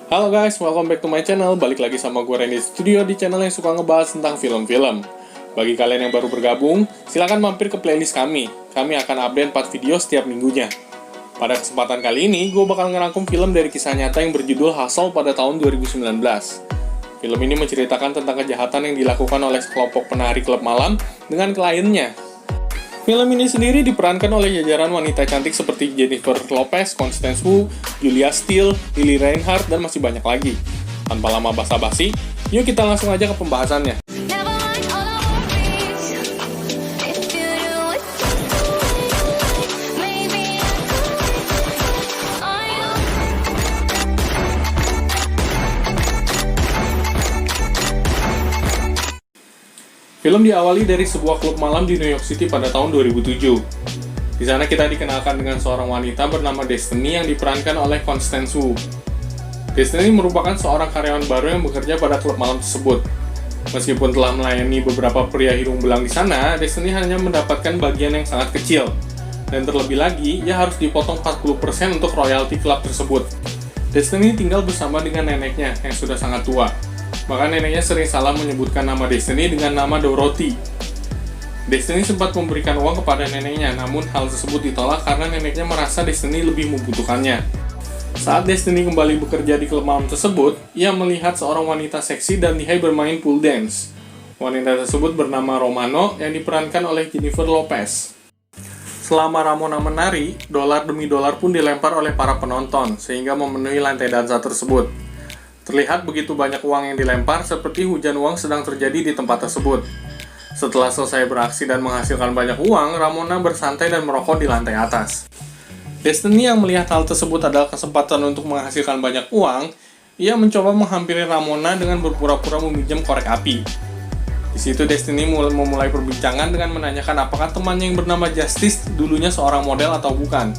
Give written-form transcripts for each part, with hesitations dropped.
Halo guys, welcome back to my channel. Balik lagi sama gue Randy Studio di channel yang suka ngebahas tentang film-film. Bagi kalian yang baru bergabung, silahkan mampir ke playlist kami. Kami akan update 4 video setiap minggunya. Pada kesempatan kali ini, gue bakal ngerangkum film dari kisah nyata yang berjudul Hustle pada tahun 2019. Film ini menceritakan tentang kejahatan yang dilakukan oleh sekelompok penari klub malam dengan kliennya. Film ini sendiri diperankan oleh jajaran wanita cantik seperti Jennifer Lopez, Constance Wu, Julia Stiles, Lily Reinhart, dan masih banyak lagi. Tanpa lama basa-basi, yuk kita langsung aja ke pembahasannya. Film diawali dari sebuah klub malam di New York City pada tahun 2007. Di sana kita dikenalkan dengan seorang wanita bernama Destiny yang diperankan oleh Constance Wu. Destiny merupakan seorang karyawan baru yang bekerja pada klub malam tersebut. Meskipun telah melayani beberapa pria hidung belang di sana, Destiny hanya mendapatkan bagian yang sangat kecil. Dan terlebih lagi, ia harus dipotong 40% untuk royalti klub tersebut. Destiny tinggal bersama dengan neneknya yang sudah sangat tua. Bahkan neneknya sering salah menyebutkan nama Destiny dengan nama Dorothy. Destiny sempat memberikan uang kepada neneknya, namun hal tersebut ditolak karena neneknya merasa Destiny lebih membutuhkannya. Saat Destiny kembali bekerja di klub malam tersebut, ia melihat seorang wanita seksi dan lihai bermain pool dance. Wanita tersebut bernama Romano yang diperankan oleh Jennifer Lopez. Selama Ramona menari, dolar demi dolar pun dilempar oleh para penonton, sehingga memenuhi lantai dansa tersebut. Terlihat begitu banyak uang yang dilempar, seperti hujan uang sedang terjadi di tempat tersebut. Setelah selesai beraksi dan menghasilkan banyak uang, Ramona bersantai dan merokok di lantai atas. Destiny yang melihat hal tersebut adalah kesempatan untuk menghasilkan banyak uang, ia mencoba menghampiri Ramona dengan berpura-pura meminjam korek api. Di situ Destiny memulai perbincangan dengan menanyakan apakah temannya yang bernama Justice dulunya seorang model atau bukan.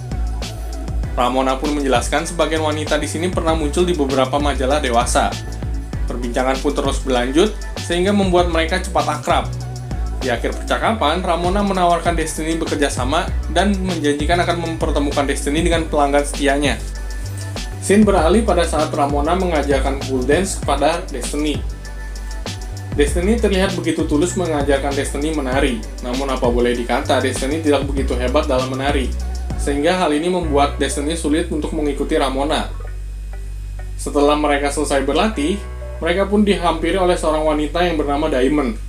Ramona pun menjelaskan sebagian wanita di sini pernah muncul di beberapa majalah dewasa. Perbincangan pun terus berlanjut, sehingga membuat mereka cepat akrab. Di akhir percakapan, Ramona menawarkan Destiny bekerja sama dan menjanjikan akan mempertemukan Destiny dengan pelanggan setianya. Scene beralih pada saat Ramona mengajarkan pool dance kepada Destiny. Destiny terlihat begitu tulus mengajarkan Destiny menari, namun apa boleh dikata, Destiny tidak begitu hebat dalam menari. Sehingga hal ini membuat Destiny sulit untuk mengikuti Ramona. Setelah mereka selesai berlatih, mereka pun dihampiri oleh seorang wanita yang bernama Diamond.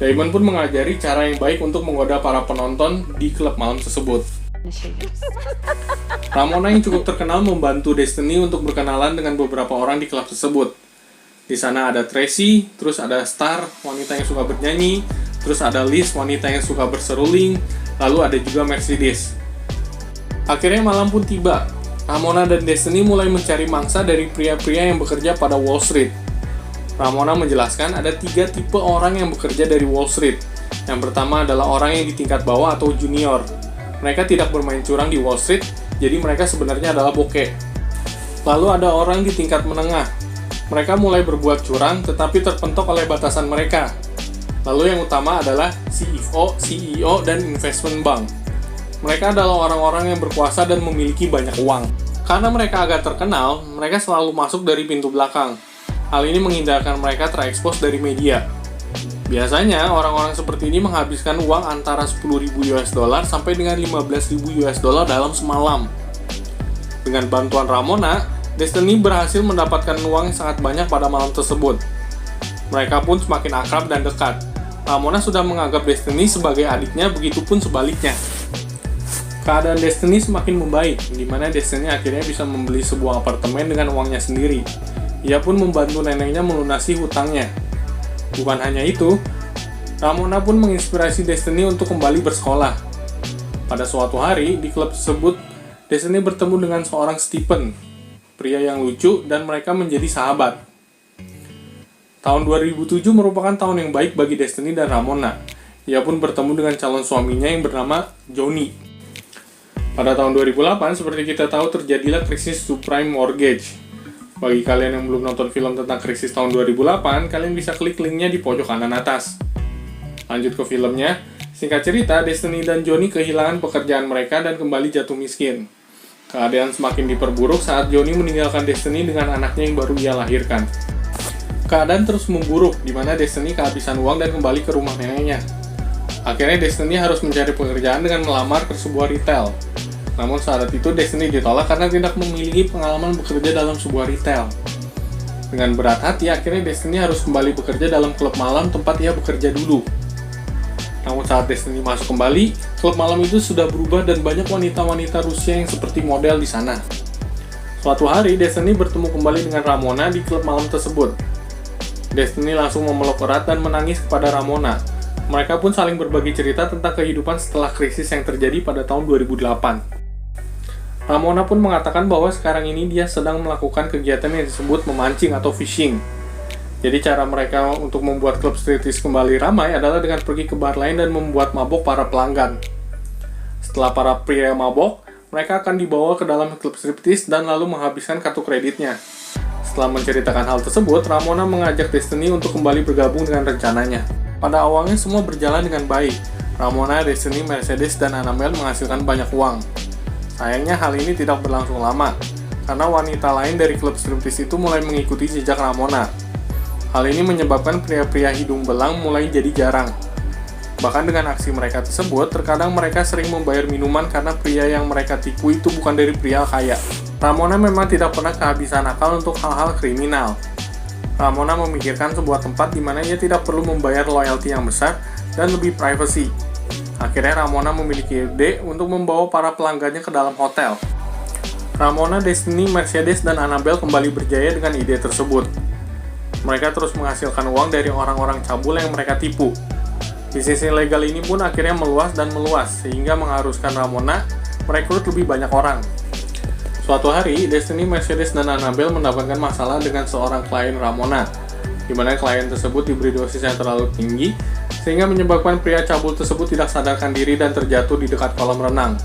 Diamond pun mengajari cara yang baik untuk menggoda para penonton di klub malam tersebut. Ramona yang cukup terkenal membantu Destiny untuk berkenalan dengan beberapa orang di klub tersebut. Di sana ada Tracy, terus ada Star, wanita yang suka bernyanyi, terus ada Liz, wanita yang suka berseruling, lalu ada juga Mercedes. Akhirnya malam pun tiba. Ramona dan Destiny mulai mencari mangsa dari pria-pria yang bekerja pada Wall Street. Ramona menjelaskan ada 3 tipe orang yang bekerja dari Wall Street. Yang pertama adalah orang yang di tingkat bawah atau junior. Mereka tidak bermain curang di Wall Street, jadi mereka sebenarnya adalah bokeh. Lalu ada orang di tingkat menengah. Mereka mulai berbuat curang, tetapi terpentok oleh batasan mereka. Lalu yang utama adalah CFO, CEO, dan investment bank. Mereka adalah orang-orang yang berkuasa dan memiliki banyak uang. Karena mereka agak terkenal, mereka selalu masuk dari pintu belakang. Hal ini menghindarkan mereka terekspos dari media. Biasanya, orang-orang seperti ini menghabiskan uang antara 10.000 US dollar sampai dengan 15.000 US dollar dalam semalam. Dengan bantuan Ramona, Destiny berhasil mendapatkan uang yang sangat banyak pada malam tersebut. Mereka pun semakin akrab dan dekat. Ramona sudah menganggap Destiny sebagai adiknya, begitupun sebaliknya. Keadaan Destiny semakin membaik, di mana Destiny akhirnya bisa membeli sebuah apartemen dengan uangnya sendiri. Ia pun membantu neneknya melunasi hutangnya. Bukan hanya itu, Ramona pun menginspirasi Destiny untuk kembali bersekolah. Pada suatu hari, di klub tersebut, Destiny bertemu dengan seorang Stephen, pria yang lucu, dan mereka menjadi sahabat. Tahun 2007 merupakan tahun yang baik bagi Destiny dan Ramona. Ia pun bertemu dengan calon suaminya yang bernama Johnny. Pada tahun 2008, seperti kita tahu, terjadilah krisis subprime mortgage. Bagi kalian yang belum nonton film tentang krisis tahun 2008, kalian bisa klik linknya di pojok kanan atas. Lanjut ke filmnya, singkat cerita, Destiny dan Johnny kehilangan pekerjaan mereka dan kembali jatuh miskin. Keadaan semakin diperburuk saat Johnny meninggalkan Destiny dengan anaknya yang baru ia lahirkan. Keadaan terus memburuk, di mana Destiny kehabisan uang dan kembali ke rumah neneknya. Akhirnya Destiny harus mencari pekerjaan dengan melamar ke sebuah retail. Namun saat itu Destiny ditolak karena tidak memiliki pengalaman bekerja dalam sebuah retail. Dengan berat hati, akhirnya Destiny harus kembali bekerja dalam klub malam tempat ia bekerja dulu. Namun saat Destiny masuk kembali, klub malam itu sudah berubah dan banyak wanita-wanita Rusia yang seperti model di sana. Suatu hari, Destiny bertemu kembali dengan Ramona di klub malam tersebut. Destiny langsung memeluk erat dan menangis kepada Ramona. Mereka pun saling berbagi cerita tentang kehidupan setelah krisis yang terjadi pada tahun 2008. Ramona pun mengatakan bahwa sekarang ini dia sedang melakukan kegiatan yang disebut memancing atau fishing. Jadi cara mereka untuk membuat klub striptease kembali ramai adalah dengan pergi ke bar lain dan membuat mabok para pelanggan. Setelah para pria mabok, mereka akan dibawa ke dalam klub striptease dan lalu menghabiskan kartu kreditnya. Setelah menceritakan hal tersebut, Ramona mengajak Destiny untuk kembali bergabung dengan rencananya. Pada awalnya semua berjalan dengan baik. Ramona, Destiny, Mercedes, dan Annabelle menghasilkan banyak uang. Sayangnya hal ini tidak berlangsung lama, karena wanita lain dari klub striptease itu mulai mengikuti jejak Ramona. Hal ini menyebabkan pria-pria hidung belang mulai jadi jarang. Bahkan dengan aksi mereka tersebut, terkadang mereka sering membayar minuman karena pria yang mereka tipu itu bukan dari pria kaya. Ramona memang tidak pernah kehabisan akal untuk hal-hal kriminal. Ramona memikirkan sebuah tempat di mana ia tidak perlu membayar royalti yang besar dan lebih privacy. Akhirnya Ramona memiliki ide untuk membawa para pelanggannya ke dalam hotel. Ramona, Destiny, Mercedes, dan Annabelle kembali berjaya dengan ide tersebut. Mereka terus menghasilkan uang dari orang-orang cabul yang mereka tipu. Bisnis ilegal ini pun akhirnya meluas dan meluas, sehingga mengharuskan Ramona merekrut lebih banyak orang. Suatu hari, Destiny, Mercedes, dan Annabelle mendapatkan masalah dengan seorang klien Ramona, di mana klien tersebut diberi dosis yang terlalu tinggi, sehingga menyebabkan pria cabul tersebut tidak sadarkan diri dan terjatuh di dekat kolam renang.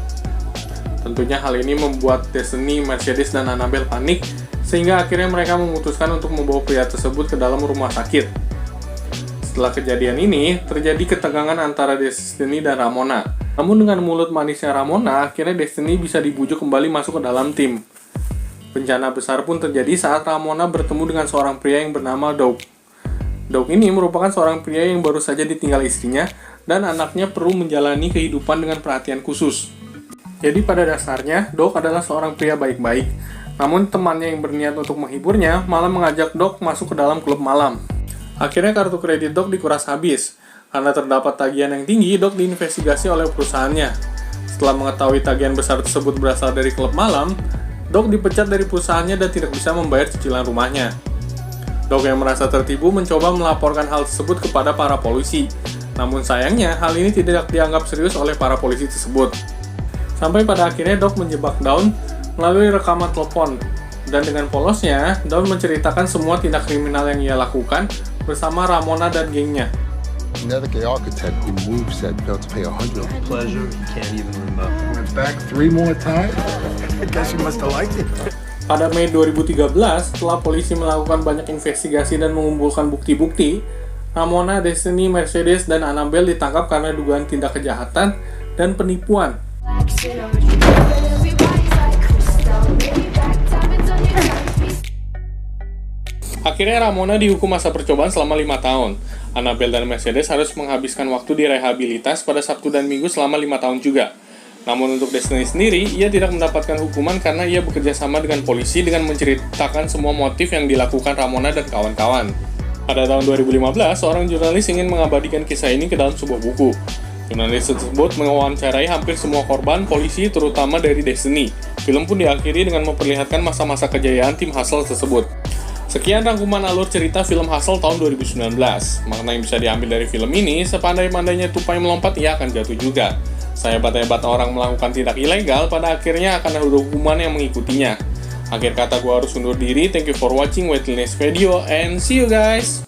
Tentunya hal ini membuat Destiny, Mercedes, dan Annabelle panik, sehingga akhirnya mereka memutuskan untuk membawa pria tersebut ke dalam rumah sakit. Setelah kejadian ini, terjadi ketegangan antara Destiny dan Ramona. Namun dengan mulut manisnya Ramona, akhirnya Destiny bisa dibujuk kembali masuk ke dalam tim. Bencana besar pun terjadi saat Ramona bertemu dengan seorang pria yang bernama Doug. Doug ini merupakan seorang pria yang baru saja ditinggal istrinya dan anaknya perlu menjalani kehidupan dengan perhatian khusus. Jadi pada dasarnya, Doug adalah seorang pria baik-baik. Namun temannya yang berniat untuk menghiburnya malah mengajak Doug masuk ke dalam klub malam. Akhirnya kartu kredit Doug dikuras habis. Karena terdapat tagihan yang tinggi, Doug diinvestigasi oleh perusahaannya. Setelah mengetahui tagihan besar tersebut berasal dari klub malam, Doug dipecat dari perusahaannya dan tidak bisa membayar cicilan rumahnya. Doug yang merasa tertipu mencoba melaporkan hal tersebut kepada para polisi. Namun sayangnya, hal ini tidak dianggap serius oleh para polisi tersebut. Sampai pada akhirnya Doug menjebak Dawn melalui rekaman telepon. Dan dengan polosnya, Dawn menceritakan semua tindak kriminal yang ia lakukan bersama Ramona dan gengnya. Another gay architect who moved said failed to pay $100. Pleasure, you can't even remember. Went back 3 more times? I guess you must have liked it. Pada Mei 2013, setelah polisi melakukan banyak investigasi dan mengumpulkan bukti-bukti, Ramona, Destiny, Mercedes, dan Annabelle ditangkap karena dugaan tindak kejahatan dan penipuan. Akhirnya Ramona dihukum masa percobaan selama 5 tahun. Annabelle dan Mercedes harus menghabiskan waktu di rehabilitas pada Sabtu dan Minggu selama 5 tahun juga. Namun untuk Destiny sendiri, ia tidak mendapatkan hukuman karena ia bekerja sama dengan polisi dengan menceritakan semua motif yang dilakukan Ramona dan kawan-kawan. Pada tahun 2015, seorang jurnalis ingin mengabadikan kisah ini ke dalam sebuah buku. Jurnalis tersebut mewawancarai hampir semua korban polisi, terutama dari Destiny. Film pun diakhiri dengan memperlihatkan masa-masa kejayaan tim Hustle tersebut. Sekian rangkuman alur cerita film Hustle tahun 2019. Makna yang bisa diambil dari film ini, sepandai-pandainya tupai melompat, ia akan jatuh juga. Sehebat-hebat orang melakukan tindak ilegal, pada akhirnya akan ada hukuman yang mengikutinya. Akhir kata, gue harus undur diri. Thank you for watching. Wait till next video and see you guys!